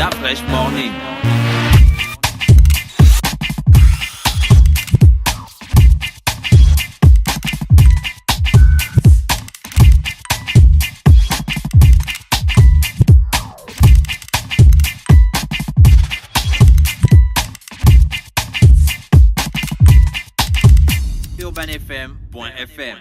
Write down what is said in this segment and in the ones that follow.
La Fresh Morning. urbanfm.fm.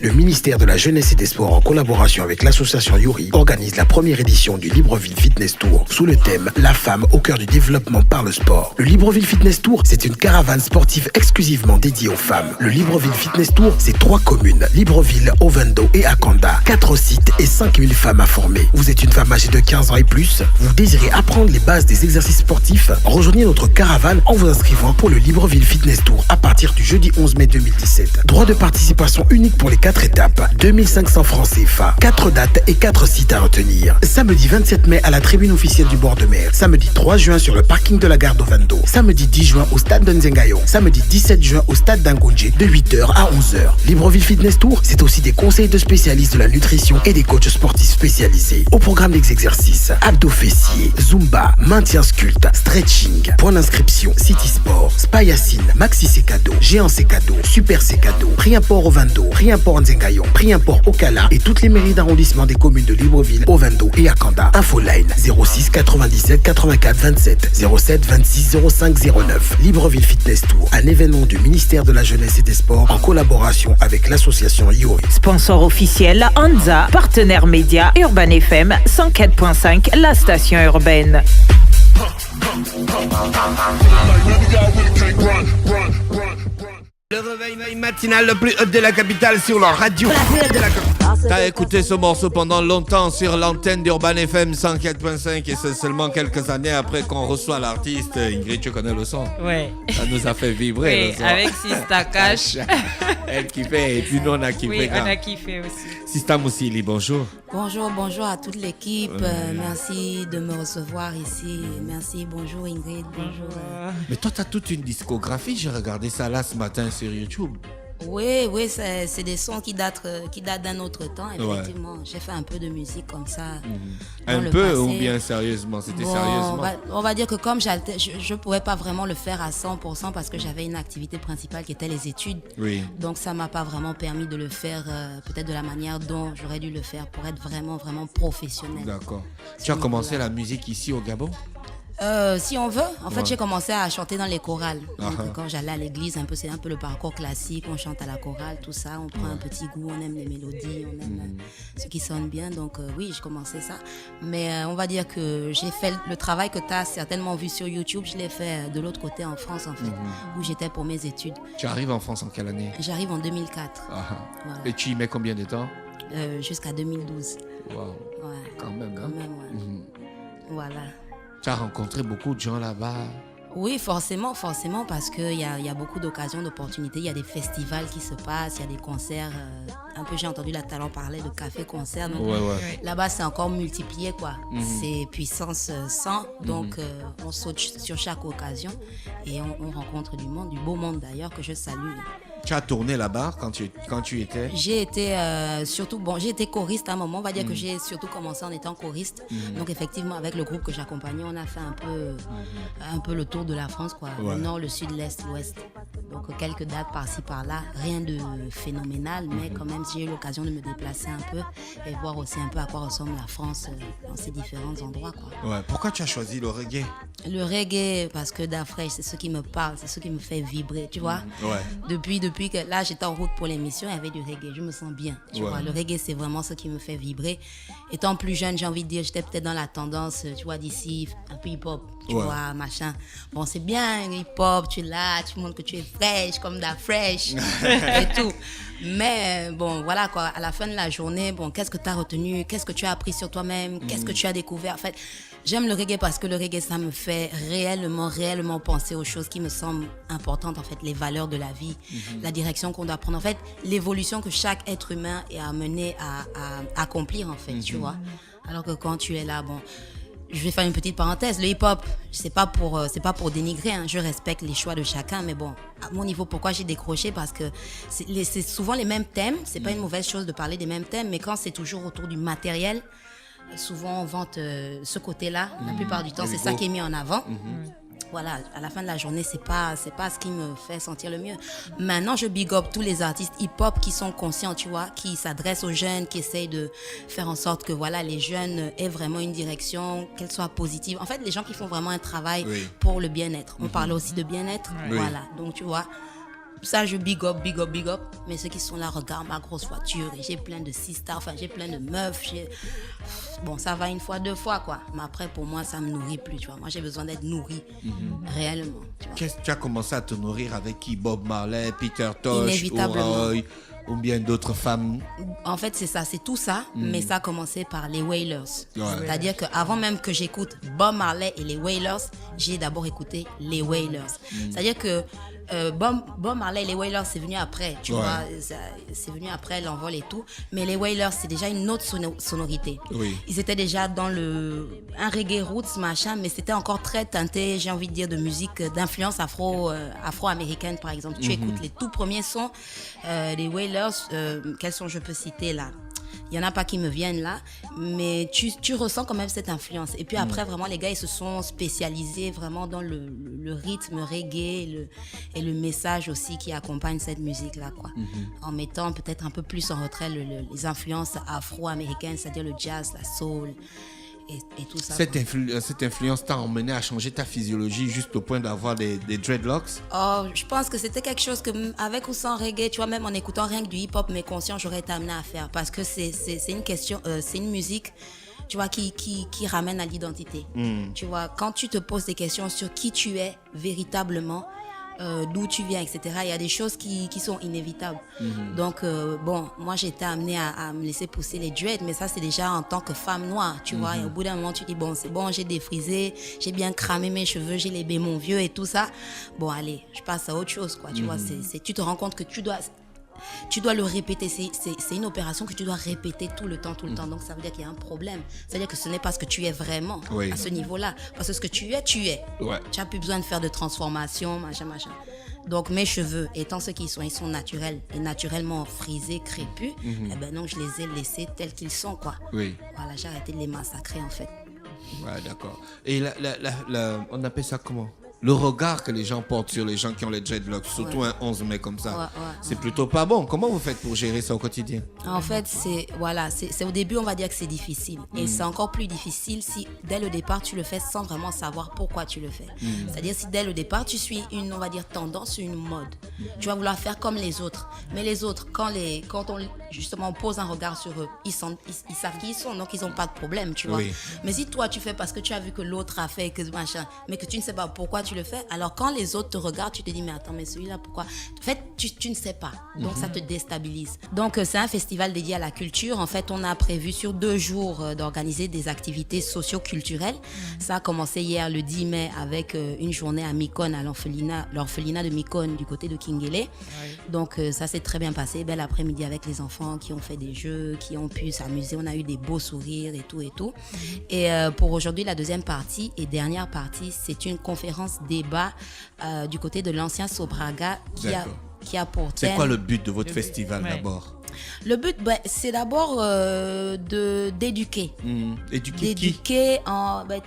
Le ministère de la Jeunesse et des Sports, en collaboration avec l'association Yuri, organise la première édition du Libreville Fitness Tour sous le thème « La femme au cœur du développement par le sport ». Le Libreville Fitness Tour, c'est une caravane sportive exclusivement dédiée aux femmes. Le Libreville Fitness Tour, c'est 3 communes, Libreville, Ovendo et Akanda, 4 sites et 5000 femmes à former. Vous êtes une femme âgée de 15 ans et plus, vous désirez apprendre les bases des exercices sportifs, rejoignez notre caravane en vous inscrivant pour le Libreville Fitness Tour à partir du jeudi 11 mai 2017. Droit de participation unique pour les 4 étapes, 2500 francs CFA, 4 dates et 4 sites à retenir. Samedi 27 mai à la tribune officielle du bord de mer, samedi 3 juin sur le parking de la gare d'Ovendo, samedi 10 juin au stade de Nzengayo, samedi 17 juin au stade d'Angoundji de 8h à 11h. Libreville Fitness Tour, c'est aussi des conseils de spécialistes de la nutrition et des coachs sportifs spécialisés. Au programme des exercices, abdos fessiers, zumba, maintien sculpte, stretching. Point d'inscription, City Sport, Spayacine, Maxi Secado, Géant Secado, Super Secado, Prix Import Ovendo, Prix Import Nzengayo, Prix Import Okala et toutes les mairies d'arrondissement des communes de Libreville, Ovendo et Akanda. Infoline 06 97 84 27 07 26 05 09. Libreville Fitness Tour, un événement du ministère de la Jeunesse et des Sports en collaboration avec l'association Yuri. Sponsor officiel Anza, partenaire média Urban FM 104.5, la station urbaine. Le réveil matinal le plus haut de la capitale sur la radio. T'as écouté ce morceau pendant longtemps sur l'antenne d'Urban FM 104.5 et c'est seulement quelques années après qu'on reçoit l'artiste. Ingrid, tu connais le son? Ouais. Ça nous a fait vibrer oui, le son. Avec Sista Cash. Elle kiffait et puis nous on a kiffé. Oui, on a kiffé aussi. Sista Moussili, bonjour. Bonjour à toute l'équipe. Merci de me recevoir ici. Merci, bonjour Ingrid. Bonjour. Mais toi, t'as toute une discographie. J'ai regardé ça là ce matin sur YouTube. Oui, c'est des sons qui datent d'un autre temps. Effectivement, j'ai fait un peu de musique comme ça. Un peu ou bien sérieusement? C'était sérieusement? On va dire que comme je ne pouvais pas vraiment le faire à 100% parce que j'avais une activité principale qui était les études. Oui. Donc ça ne m'a pas vraiment permis de le faire peut-être de la manière dont j'aurais dû le faire pour être vraiment, vraiment professionnel. D'accord. Tu as commencé la musique ici au Gabon? Si on veut, en fait, j'ai commencé à chanter dans les chorales. Donc, quand j'allais à l'église, c'est un peu le parcours classique. On chante à la chorale, tout ça. On prend un petit goût, on aime les mélodies, on aime ce qui sonne bien. Donc, oui, j'ai commencé ça. Mais on va dire que j'ai fait le travail que tu as certainement vu sur YouTube. Je l'ai fait de l'autre côté en France, en fait, où j'étais pour mes études. Tu arrives en France en quelle année? J'arrive en 2004. Voilà. Et tu y mets combien de temps? Jusqu'à 2012. Wow. Ouais. Quand même, hein? Quand même, ouais. Voilà. Tu as rencontré beaucoup de gens là-bas? Oui, forcément, parce qu'il y a beaucoup d'occasions, d'opportunités. Il y a des festivals qui se passent, il y a des concerts. Un peu, j'ai entendu la Talent parler de café-concert. Donc là-bas, c'est encore multiplié, quoi. C'est puissance 100. Donc, on saute sur chaque occasion et on rencontre du monde, du beau monde d'ailleurs, que je salue. Tu as tourné là-bas quand tu étais? J'ai été j'ai été choriste à un moment. On va dire que j'ai surtout commencé en étant choriste. Donc effectivement, avec le groupe que j'accompagnais, on a fait un peu le tour de la France, quoi. Le nord, le sud, l'est, l'ouest. Donc quelques dates par-ci par-là, rien de phénoménal, mais quand même j'ai eu l'occasion de me déplacer un peu et voir aussi un peu à quoi ressemble la France dans ces différents endroits, quoi. Ouais. Pourquoi tu as choisi le reggae? Le reggae, parce que d'Afrique, c'est ce qui me parle, c'est ce qui me fait vibrer, tu vois. Ouais. Depuis depuis que là, j'étais en route pour l'émission, il y avait du reggae. Je me sens bien. Tu vois, le reggae, c'est vraiment ce qui me fait vibrer. Étant plus jeune, j'ai envie de dire, j'étais peut-être dans la tendance, tu vois, d'ici, un peu hip-hop, tu vois, machin. Bon, c'est bien, hip-hop, tu es là, tu montres que tu es fraîche, comme da fresh, et tout. Mais bon, voilà quoi, à la fin de la journée, bon, qu'est-ce que tu as retenu? Qu'est-ce que tu as appris sur toi-même? Qu'est-ce que tu as découvert? En fait, j'aime le reggae parce que le reggae, ça me fait réellement penser aux choses qui me semblent importantes, en fait, les valeurs de la vie, la direction qu'on doit prendre, en fait, l'évolution que chaque être humain est amené à accomplir, en fait, tu vois. Alors que quand tu es là, bon, je vais faire une petite parenthèse, le hip-hop, c'est pas pour dénigrer, hein, je respecte les choix de chacun, mais bon, à mon niveau, pourquoi j'ai décroché? Parce que c'est souvent les mêmes thèmes, c'est pas une mauvaise chose de parler des mêmes thèmes, mais quand c'est toujours autour du matériel, souvent on vante ce côté-là, la plupart du temps, c'est ça qui est mis en avant. Voilà, à la fin de la journée, c'est pas ce qui me fait sentir le mieux. Maintenant, je big up tous les artistes hip-hop qui sont conscients, tu vois, qui s'adressent aux jeunes, qui essayent de faire en sorte que voilà, les jeunes aient vraiment une direction, qu'elle soit positive. En fait, les gens qui font vraiment un travail pour le bien-être. On parle aussi de bien-être, voilà. Donc, tu vois, ça, je big up. Mais ceux qui sont là, regarde ma grosse voiture et j'ai plein de sisters, enfin, j'ai plein de meufs. Bon, ça va une fois, deux fois, quoi. Mais après, pour moi, ça me nourrit plus, tu vois. Moi, j'ai besoin d'être nourrie, réellement. Tu vois. Tu as commencé à te nourrir avec qui? Bob Marley, Peter Tosh, Roy, ou bien d'autres femmes? En fait, c'est ça, c'est tout ça, mais ça a commencé par les Wailers. C'est-à-dire qu'avant même que j'écoute Bob Marley et les Wailers, j'ai d'abord écouté les Wailers. C'est-à-dire que Bob Marley et les Wailers, c'est venu après, tu vois, c'est venu après l'envol et tout, mais les Wailers, c'est déjà une autre sonorité. Ils étaient déjà dans un reggae roots, machin, mais c'était encore très teinté, j'ai envie de dire, de musique d'influence afro-américaine, par exemple. Tu écoutes les tout premiers sons des Wailers, quels sons je peux citer là? Il n'y en a pas qui me viennent là, mais tu ressens quand même cette influence. Et puis après, vraiment, les gars, ils se sont spécialisés vraiment dans le rythme reggae et le message aussi qui accompagne cette musique-là, quoi. En mettant peut-être un peu plus en retrait les influences afro-américaines, c'est-à-dire le jazz, la soul et tout ça. Cette influence t'a emmené à changer ta physiologie juste au point d'avoir des dreadlocks? Oh, je pense que c'était quelque chose que, avec ou sans reggae, tu vois, même en écoutant rien que du hip-hop, mais conscient, j'aurais été amenée à faire. Parce que c'est une question, c'est une musique, tu vois, qui ramène à l'identité. Tu vois, quand tu te poses des questions sur qui tu es véritablement, d'où tu viens, etc. Il y a des choses qui sont inévitables. Donc, bon, moi, j'ai été amenée à me laisser pousser les dreads, mais ça, c'est déjà en tant que femme noire, tu vois. Et au bout d'un moment, tu dis, bon, c'est bon, j'ai défrisé, j'ai bien cramé mes cheveux, j'ai les bémons vieux et tout ça. Bon, allez, je passe à autre chose, quoi. Tu vois, tu te rends compte que tu dois le répéter. C'est une opération que tu dois répéter tout le temps. Donc, ça veut dire qu'il y a un problème. C'est-à-dire que ce n'est pas ce que tu es vraiment à ce niveau-là. Parce que ce que tu es. Ouais. Tu n'as plus besoin de faire de transformation, machin. Donc, mes cheveux, étant ceux qu'ils sont naturels et naturellement frisés, crépus, eh ben non, je les ai laissés tels qu'ils sont, quoi. Voilà, j'ai arrêté de les massacrer, en fait. Ouais, d'accord. Et on appelle ça comment? Le regard que les gens portent sur les gens qui ont les dreadlocks, surtout un 11 mai comme ça, c'est plutôt pas bon. Comment vous faites pour gérer ça au quotidien? En fait, c'est au début, on va dire que c'est difficile. Et c'est encore plus difficile si, dès le départ, tu le fais sans vraiment savoir pourquoi tu le fais. C'est-à-dire si, dès le départ, tu suis une, on va dire, tendance, une mode. Tu vas vouloir faire comme les autres. Mais les autres, quand on justement pose un regard sur eux, ils savent qui ils sont, donc ils n'ont pas de problème, tu vois. Mais si toi, tu fais parce que tu as vu que l'autre a fait, que machin, mais que tu ne sais pas pourquoi tu le fais, alors quand les autres te regardent, tu te dis mais attends, mais celui-là pourquoi? En fait, tu ne sais pas, donc ça te déstabilise. Donc c'est un festival dédié à la culture. En fait, on a prévu sur 2 jours d'organiser des activités socio-culturelles. Ça a commencé hier le 10 mai avec une journée à Mykones, à l'orphelinat de Mykones du côté de Kingele. Donc ça s'est très bien passé, bel après-midi avec les enfants qui ont fait des jeux, qui ont pu s'amuser. On a eu des beaux sourires et tout. Et pour aujourd'hui, la deuxième partie et dernière partie, c'est une conférence débat du côté de l'ancien Sobraga qui a pour thème... C'est quoi le but de votre festival d'abord? Le but, c'est d'abord d'éduquer. D'éduquer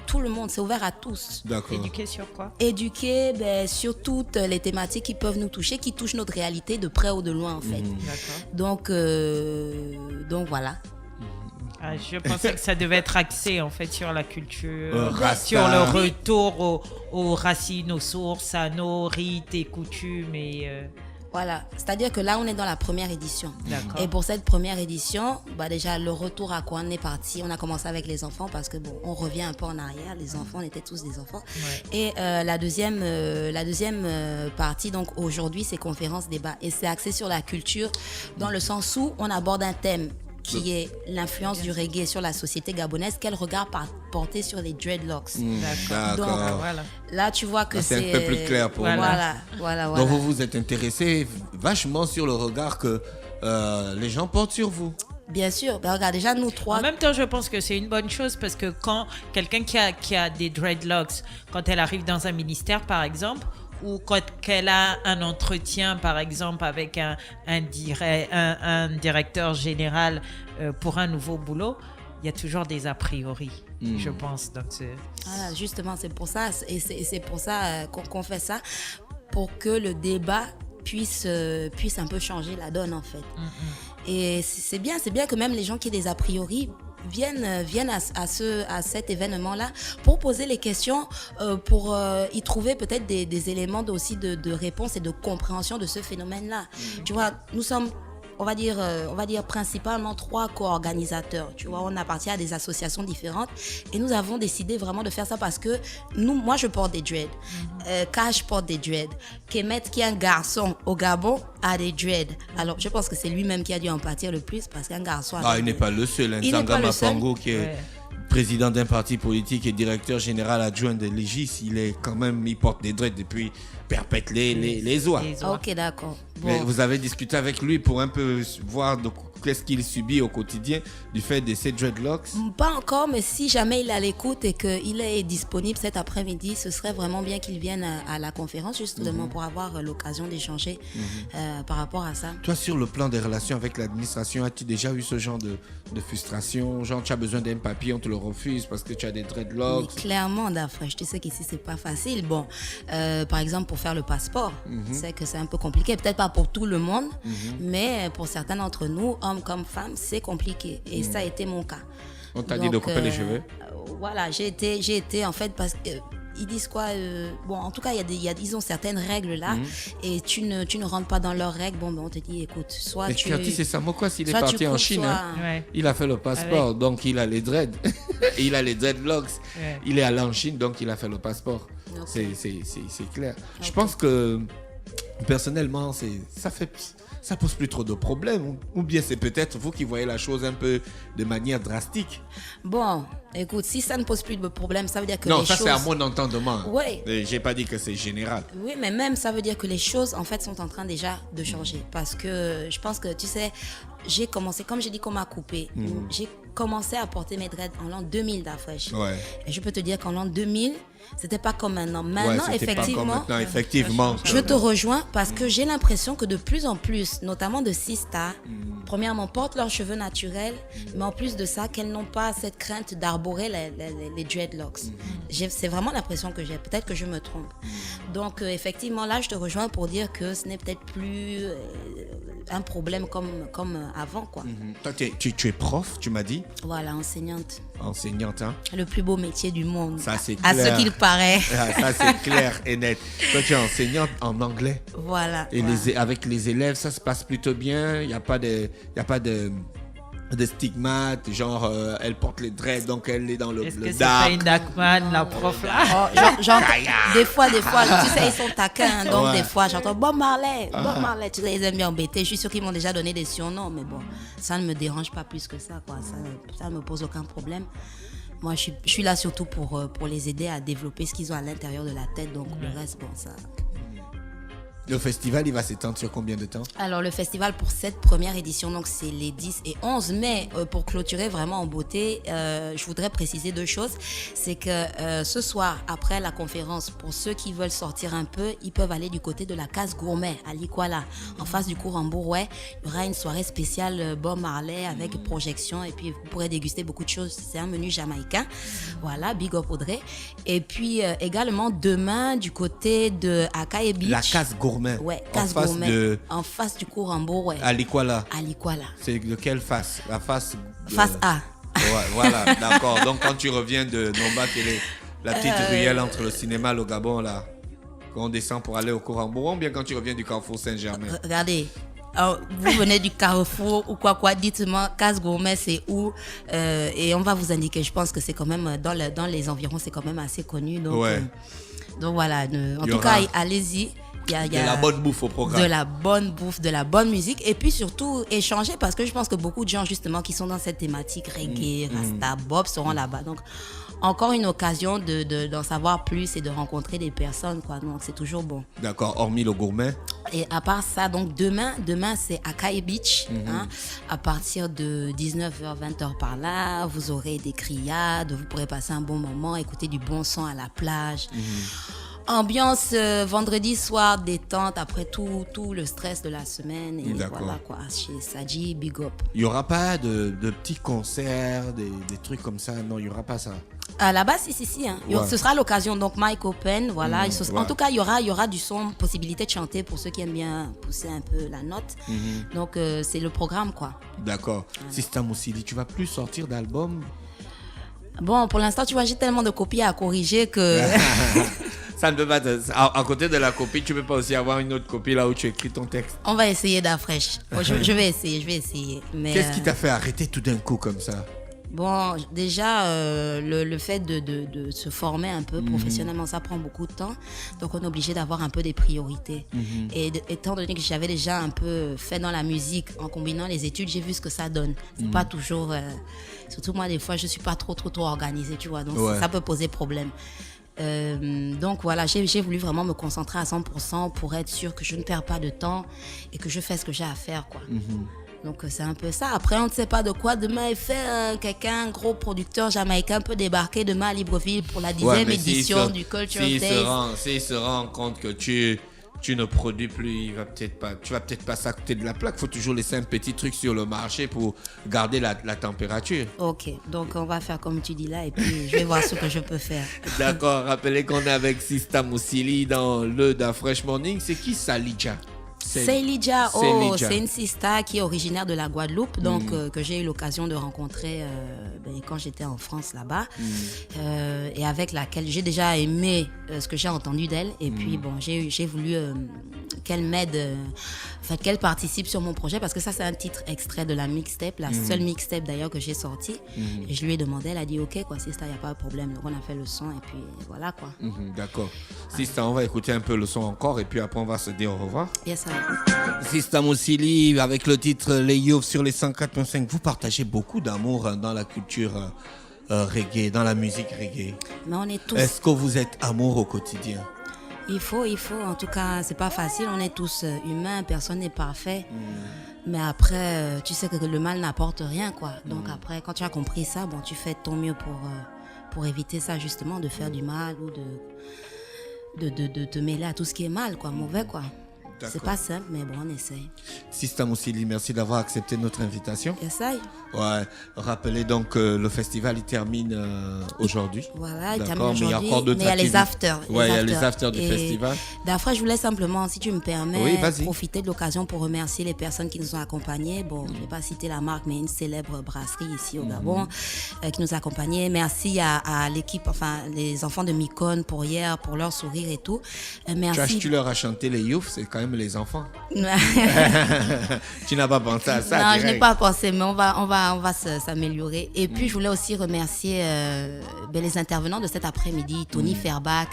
tout le monde, c'est ouvert à tous. D'accord. Éduquer sur quoi? Éduquer sur toutes les thématiques qui peuvent nous toucher, qui touchent notre réalité de près ou de loin, en fait. Donc voilà. Je pensais que ça devait être axé en fait sur la culture, sur le retour aux racines, aux sources, à nos rites et coutumes et Voilà, c'est-à-dire que là, on est dans la première édition. D'accord. Et pour cette première édition, déjà, le retour à quoi on est parti, on a commencé avec les enfants parce que on revient un peu en arrière. Les enfants, on était tous des enfants. Ouais. Et la deuxième partie, donc aujourd'hui, c'est conférence débat. Et c'est axé sur la culture dans le sens où on aborde un thème qui est l'influence du reggae sur la société gabonaise, quel regard porter sur les dreadlocks. D'accord. Donc, Voilà. là, tu vois que c'est un peu plus clair pour moi. Voilà. Donc vous vous êtes intéressé vachement sur le regard que les gens portent sur vous. Bien sûr, regarde, déjà nous trois. En même temps, je pense que c'est une bonne chose parce que quand quelqu'un qui a des dreadlocks, quand elle arrive dans un ministère, par exemple, ou quand elle a un entretien, par exemple, avec un directeur général pour un nouveau boulot, il y a toujours des a priori, je pense. Donc Voilà, justement, c'est pour ça, et c'est pour ça qu'on fait ça, pour que le débat puisse un peu changer la donne, en fait. Et c'est bien que même les gens qui ont des a priori viennent à cet événement-là pour poser les questions, pour y trouver peut-être des éléments aussi de réponse et de compréhension de ce phénomène-là. Tu vois, nous sommes, on va dire principalement 3 co-organisateurs. Tu vois, on appartient à des associations différentes et nous avons décidé vraiment de faire ça parce que moi je porte des dreads, Cash porte des dreads, Kemet qui est un garçon au Gabon a des dreads. Alors je pense que c'est lui-même qui a dû en pâtir le plus parce qu'un garçon a il n'est pas le seul. Nzanga Mapango qui est président d'un parti politique et directeur général adjoint de l'Égis, il porte des dreads depuis perpète les oies. Ok, d'accord. Bon. Mais vous avez discuté avec lui pour un peu voir qu'est-ce qu'il subit au quotidien du fait de ces dreadlocks? Pas encore, mais si jamais il est à l'écoute et qu'il est disponible cet après-midi, ce serait vraiment bien qu'il vienne à la conférence justement pour avoir l'occasion d'échanger par rapport à ça. Toi, sur le plan des relations avec l'administration, as-tu déjà eu ce genre de frustration? Genre, tu as besoin d'un papier, on te le refuse parce que tu as des dreadlocks? Mais clairement, Dafra, je sais qu'ici, c'est pas facile. Bon, par exemple, pour faire le passeport, c'est que c'est un peu compliqué. Peut-être pas pour tout le monde, mais pour certains d'entre nous, hommes comme femmes, c'est compliqué. Et ça a été mon cas. On t'a dit de couper les cheveux? Voilà, j'ai été en fait parce que ils disent quoi en tout cas ils ont certaines règles là et tu ne rentres pas dans leurs règles. On te dit écoute, soit mais tu c'est Samokwa, s'il est parti en Chine, il a fait le passeport, donc il a les dreads il a les dreadlocks, il est allé en Chine, donc il a fait le passeport. C'est clair. Je pense que personnellement ça pose plus trop de problèmes, ou bien c'est peut-être vous qui voyez la chose un peu de manière drastique. Bon, écoute, si ça ne pose plus de problème, ça veut dire que non, les ça choses... c'est à mon entendement. Oui. J'ai pas dit que c'est général. Oui, mais même ça veut dire que les choses en fait sont en train déjà de changer, parce que je pense que tu sais, j'ai commencé, comme j'ai dit qu'on m'a coupé, j'ai commencé à porter mes dreads en l'an 2000 d'Afresh. Ouais. Et je peux te dire qu'en l'an 2000, c'était pas comme maintenant. Maintenant, effectivement. Je te rejoins parce que j'ai l'impression que de plus en plus, notamment de sisters, premièrement, portent leurs cheveux naturels, mais en plus de ça, qu'elles n'ont pas cette crainte d'arborer les dreadlocks. C'est vraiment l'impression que j'ai. Peut-être que je me trompe. Donc, effectivement, là, je te rejoins pour dire que ce n'est peut-être plus un problème comme avant, quoi. Toi, tu es prof, tu m'as dit? Voilà, enseignante. Enseignante, hein? Le plus beau métier du monde. Ça, c'est clair. À ce qu'il paraît. Ça, c'est clair et net. Toi, tu es enseignante en anglais. Voilà. Et avec les élèves, ça se passe plutôt bien. Il n'y a pas de stigmates, genre elle porte les dreads, donc elle est dans le dark. Est-ce que c'est pas une Darkman, la prof là? Des fois, tu sais, ils sont taquins, donc des fois, j'entends Bob Marley, tu sais, ils aiment bien embêter. Je suis sûre qu'ils m'ont déjà donné des surnoms, mais bon, ça ne me dérange pas plus que ça, quoi. Ça ne me pose aucun problème. Moi, je suis là surtout pour les aider à développer ce qu'ils ont à l'intérieur de la tête, donc le reste, bon, ça... Le festival, il va s'étendre sur combien de temps? Alors, le festival pour cette première édition, donc c'est les 10 et 11 mai. Pour clôturer vraiment en beauté, je voudrais préciser 2 choses. C'est que ce soir, après la conférence, pour ceux qui veulent sortir un peu, ils peuvent aller du côté de la case gourmet à Likwala, en face du cours en Bourrouet. Il y aura une soirée spéciale Bob Marley avec projection et puis vous pourrez déguster beaucoup de choses. C'est un menu jamaïcain. Voilà, big up Audrey. Et puis également demain du côté de Akaye Beach. La case gourmet. Ouais, case gourmet. En face du cours en Bourrouet. À Likwala. À Likwala. C'est de quelle face? La face Face A. Ouais, voilà, d'accord. Donc quand tu reviens de Nomba, quelle est la petite ruelle entre le cinéma et le Gabon là? Quand on descend pour aller au Courambourg, bien quand tu reviens du Carrefour Saint-Germain. Regardez. Alors, vous venez du Carrefour ou quoi, dites-moi, Casse Gourmet, c'est où et on va vous indiquer. Je pense que c'est quand même, dans les environs, c'est quand même assez connu. Donc, donc voilà, en tout cas, allez-y. Il y a de la bonne bouffe au programme. De la bonne bouffe, de la bonne musique. Et puis surtout, échanger, parce que je pense que beaucoup de gens, justement, qui sont dans cette thématique reggae, rasta, bop, seront là-bas. Donc, encore une occasion d'en savoir plus et de rencontrer des personnes, quoi. Donc, c'est toujours bon. D'accord, hormis le gourmet. Et à part ça, donc demain c'est Akai Beach. Hein, à partir de 19h, 20h par là, vous aurez des criades, vous pourrez passer un bon moment, écouter du bon son à la plage. Ambiance vendredi soir, détente après tout le stress de la semaine. Et voilà quoi, chez Sadji, big up. Il n'y aura pas de petits concerts, des trucs comme ça? Non, il n'y aura pas ça. Là-bas, si. Hein. Ce sera l'occasion. Donc, Mike Open, voilà. En tout cas, il y aura du son, possibilité de chanter pour ceux qui aiment bien pousser un peu la note. Donc, c'est le programme, quoi. D'accord. Sista Moussili, tu vas plus sortir d'album? Bon, pour l'instant, tu vois, j'ai tellement de copies à corriger que... Ça ne peut pas... À côté de la copie, tu ne peux pas aussi avoir une autre copie là où tu écris ton texte? On va essayer d'afresh. Je vais essayer. Mais qu'est-ce qui t'a fait arrêter tout d'un coup comme ça? Bon, déjà, le fait de se former un peu professionnellement, ça prend beaucoup de temps. Donc, on est obligé d'avoir un peu des priorités. Et étant donné que j'avais déjà un peu fait dans la musique, en combinant les études, j'ai vu ce que ça donne. C'est pas toujours... surtout moi, des fois, je suis pas trop organisée, tu vois. Donc, ça peut poser problème. Donc voilà, j'ai voulu vraiment me concentrer à 100% pour être sûr que je ne perds pas de temps et que je fais ce que j'ai à faire, quoi. Donc c'est un peu ça. Après, on ne sait pas de quoi demain est fait. Quelqu'un, un gros producteur jamaïcain peut débarquer demain à Libreville pour la 10e édition du Culture Days. S'il se rend compte que tu ne produis plus, tu vas peut-être passer à côté de la plaque. Il faut toujours laisser un petit truc sur le marché pour garder la température. Ok, donc on va faire comme tu dis là et puis je vais voir ce que je peux faire. D'accord, rappelez qu'on est avec Sista Moussili dans le Da Fresh Morning. C'est qui Salidja? Seylidja, c'est une sista qui est originaire de la Guadeloupe, donc que j'ai eu l'occasion de rencontrer quand j'étais en France là-bas, et avec laquelle j'ai déjà aimé ce que j'ai entendu d'elle. Et puis bon, j'ai voulu qu'elle m'aide, qu'elle participe sur mon projet, parce que ça c'est un titre extrait de la mixtape, la seule mixtape d'ailleurs que j'ai sortie. Et je lui ai demandé, elle a dit ok quoi, sista, il n'y a pas de problème. Donc on a fait le son et puis voilà quoi. D'accord. Sista, on va écouter un peu le son encore et puis après on va se dire au revoir. Yes, Sista Moussili avec le titre Les Youths sur les 104.5. Vous partagez beaucoup d'amour dans la culture reggae, dans la musique reggae. Mais on est tous... Est-ce que vous êtes amour au quotidien? Il faut. En tout cas, c'est pas facile. On est tous humains. Personne n'est parfait. Mais après, tu sais que le mal n'apporte rien, quoi. Donc après, quand tu as compris ça, bon, tu fais ton mieux pour éviter ça, justement, de faire du mal ou de te mêler à tout ce qui est mal, quoi, mauvais, quoi. D'accord. C'est pas simple, mais bon, on essaye. Sista Moussili, merci d'avoir accepté notre invitation. Essaye. Ouais. Rappelez donc le festival, il termine aujourd'hui. Voilà, il termine aujourd'hui. Mais il y a encore d'autres activités. Il y a les afters. Ouais, il y a les afters du festival. D'après, je voulais simplement, si tu me permets, profiter de l'occasion pour remercier les personnes qui nous ont accompagnés. Bon, je ne vais pas citer la marque, mais une célèbre brasserie ici au Gabon qui nous a accompagnés. Merci à l'équipe, les enfants de Micon pour hier, pour leur sourire et tout. Merci. Tu leur as chanté les youths, c'est quand même les enfants. Tu n'as pas pensé à ça? Non, je n'ai pas pensé, mais on va s'améliorer. Et puis, je voulais aussi remercier les intervenants de cet après-midi, Tony Fairback,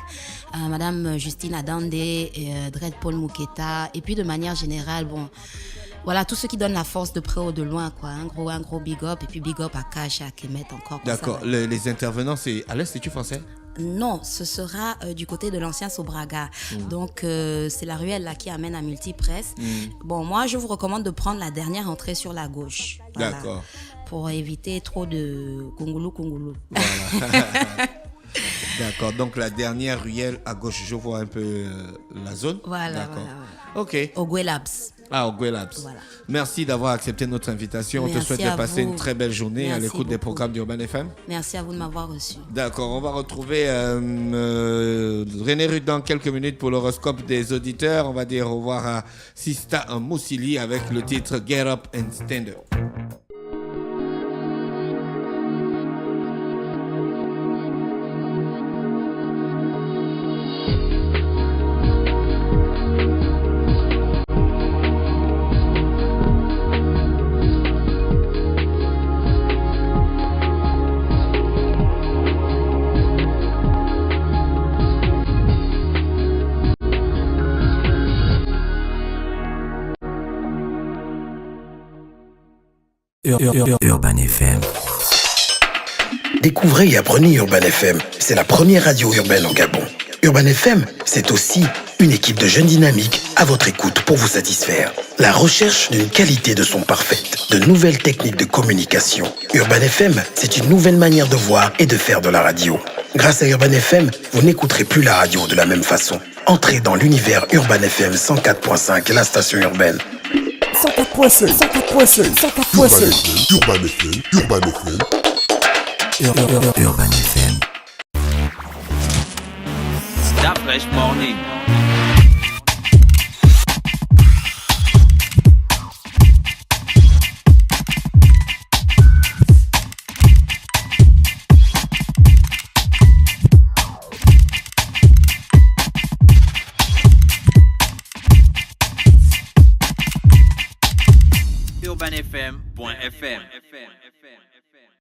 Madame Justine Adande, Dred Paul Mouketa, et puis de manière générale, bon, voilà, tous ceux qui donnent la force de près ou de loin, quoi. Un gros big up, et puis big up à Cash et à Kemet encore. D'accord, les intervenants, c'est à l'Institut français? Non, ce sera du côté de l'ancien Sobraga. Donc, c'est la ruelle là qui amène à Multipresse. Bon, moi, je vous recommande de prendre la dernière entrée sur la gauche. Voilà, d'accord. Pour éviter trop de Kongulu. Voilà. D'accord, donc la dernière ruelle à gauche, je vois un peu la zone. Voilà. D'accord. Voilà. Ok. Au Guelabs. Au Guelabs. Voilà. Merci d'avoir accepté notre invitation. On te souhaite de passer une très belle journée à l'écoute des programmes d'Urban FM. Merci à vous de m'avoir reçu. D'accord, on va retrouver René Rude dans quelques minutes pour l'horoscope des auditeurs. On va dire au revoir à Sista Moussili avec le titre Get Up and Stand Up. Urban FM. Découvrez et apprenez Urban FM. C'est la première radio urbaine au Gabon. Urban FM, c'est aussi une équipe de jeunes dynamiques à votre écoute pour vous satisfaire. La recherche d'une qualité de son parfaite, de nouvelles techniques de communication. Urban FM, c'est une nouvelle manière de voir et de faire de la radio. Grâce à Urban FM, vous n'écouterez plus la radio de la même façon. Entrez dans l'univers Urban FM 104.5, la station urbaine. 104.5, 104.5, 104.5. Urban FM, Urban FM. Urban FM. Stop Fresh Morning. UrbanFM.fm